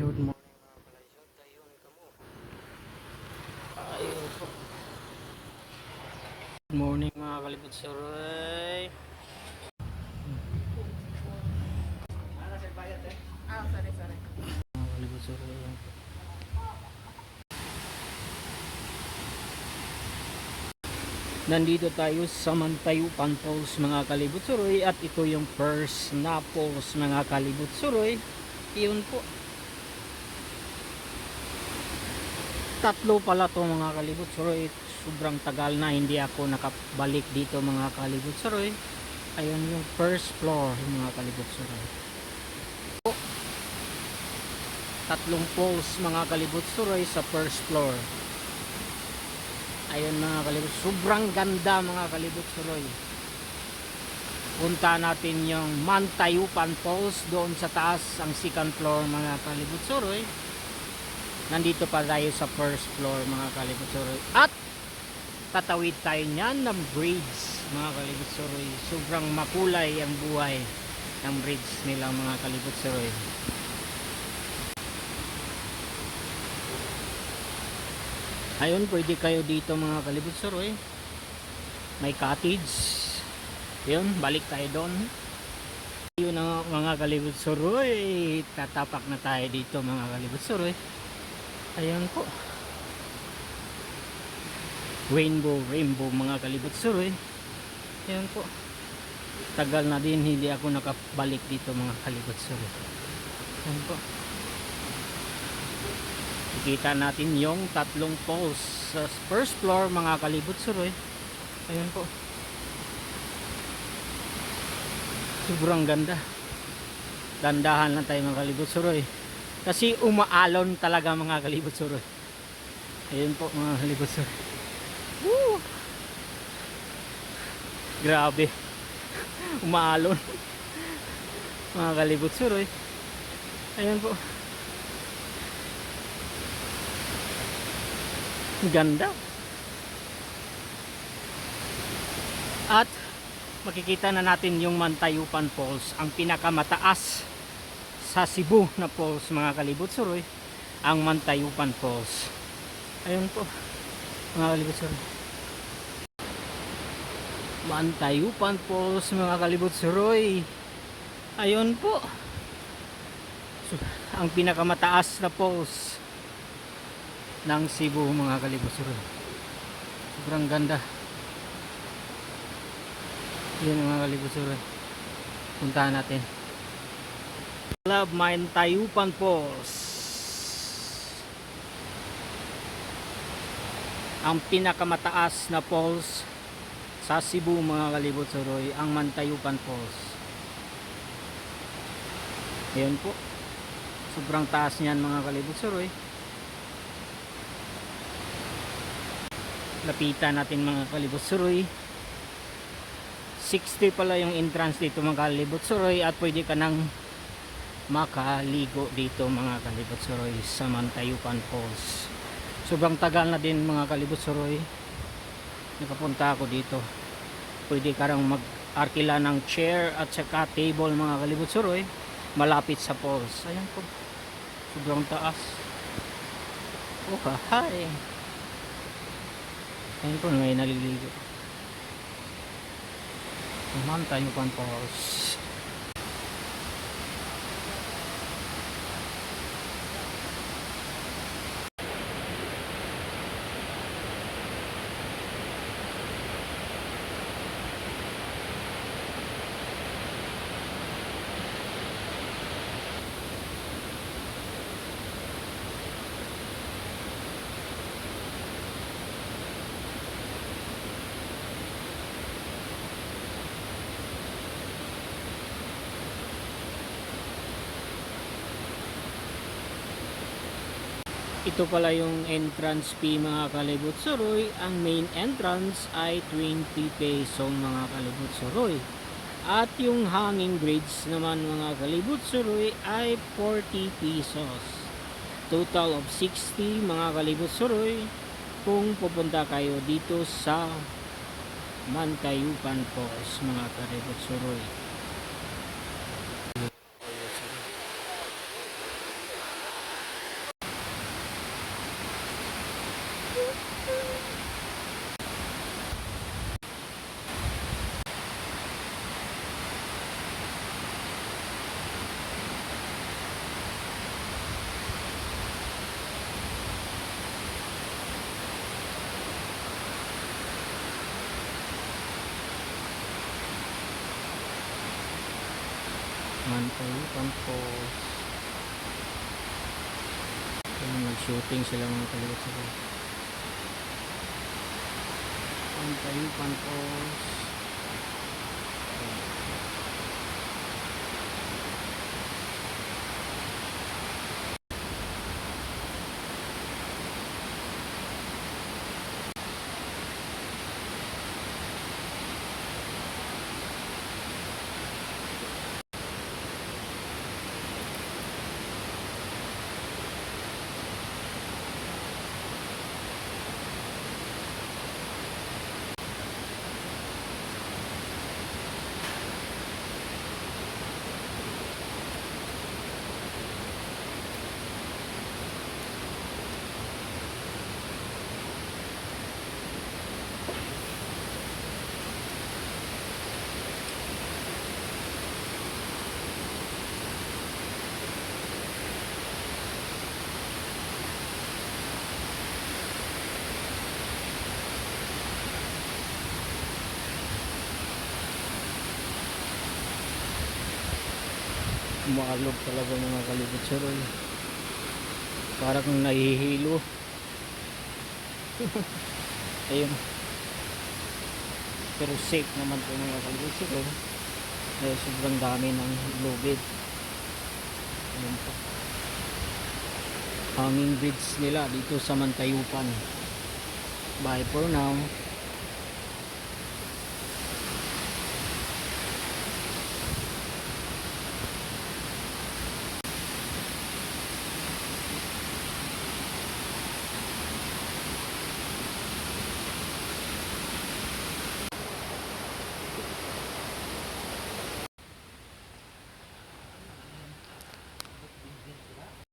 Good morning mga kalaysot. Ayun kamo. Ayun po. Good morning mga kalibot suroy. Mga kalibot suroy. Ayun po. Nandito tayo sa Mantayupan Falls mga kalibot suroy. At ito yung first na falls mga kalibot suroy. Ayun po. Tatlo pala to mga kalibot suroy. Sobrang tagal na hindi ako nakabalik dito mga kalibot suroy. Ayun yung first floor mga kalibot suroy. Tatlong falls mga kalibot suroy sa first floor. Ayun mga kalibot, sobrang ganda mga kalibot suroy. Punta natin yung Mantayupan Falls doon sa taas, ang second floor mga kalibot suroy. Nandito pa tayo sa first floor mga kalibot suroy. At tatawid tayo niyan ng bridge mga kalibot suroy. Sobrang makulay ang buhay ng bridge nila mga kalibot suroy. Ayun, pwede kayo dito mga kalibot suroy. May cottage. Yun, balik tayo doon. Yun ang mga kalibot suroy. Tatapak na tayo dito mga kalibot suroy. Ayun po. Rainbow mga kalibot suroy. Ayun po. Tagal na din hindi ako nakabalik dito mga kalibot suroy. Ayun po. Kita natin yung tatlong falls sa first floor mga kalibot suroy. Ayun po. Sobrang ganda. Dandahan lang tayo mga kalibot suroy. Kasi umaalon talaga mga kalibot suroy. Ayun po mga kalibot suroy. Woo! Grabe. Umaalon. Mga kalibot suroy. Ayun po. Ganda. At makikita na natin yung Mantayupan Falls, ang pinakamataas sa Cebu na falls mga kalibot suroy, ang Mantayupan Falls. Ayun po mga kalibot suroy. Mantayupan Falls mga kalibot suroy. Ayun po. Ang pinakamataas na falls ng Cebu mga kalibot suroy. Sobrang ganda. Yun mga kalibot suroy. Puntahan natin. Love Mantayupan Falls. Ang pinakamataas na falls sa Cebu mga kalibot suroy, ang Mantayupan Falls. Ayun po. Sobrang taas niyan mga kalibot suroy. Lapitan natin mga kalibot suroy. 60 pala yung entrance dito mga kalibot suroy, at pwede ka nang makaligo dito mga kalibot suroy sa Mantayupan Falls. Sobrang tagal na din mga kalibot suroy nakapunta ako dito. Pwede ka nang mag-arkila ng chair at saka table mga kalibot suroy malapit sa falls. Ayan po, sobrang taas. Oh hi. Ayun po, may naliligo. Mantayupan Falls. Ito pala yung entrance fee mga kalibot suroy. Ang main entrance ay 20 peso mga kalibot suroy. At yung hanging bridge naman mga kalibot suroy ay 40 pesos. Total of 60 mga kalibot suroy kung pupunta kayo dito sa Mantayupan Falls mga kalibot suroy. Mantayupan Falls. Ayun, nag-shooting sila mga kalibot sa Mantayupan Falls. Maalog talaga mga kalibot sa roy. Parang nahihilo. Ayun. Pero safe naman po mga kalibot sa roy. Dahil sobrang dami ng lubid. Ayun po. Hanging bridge nila dito sa Mantayupan. Bye for now.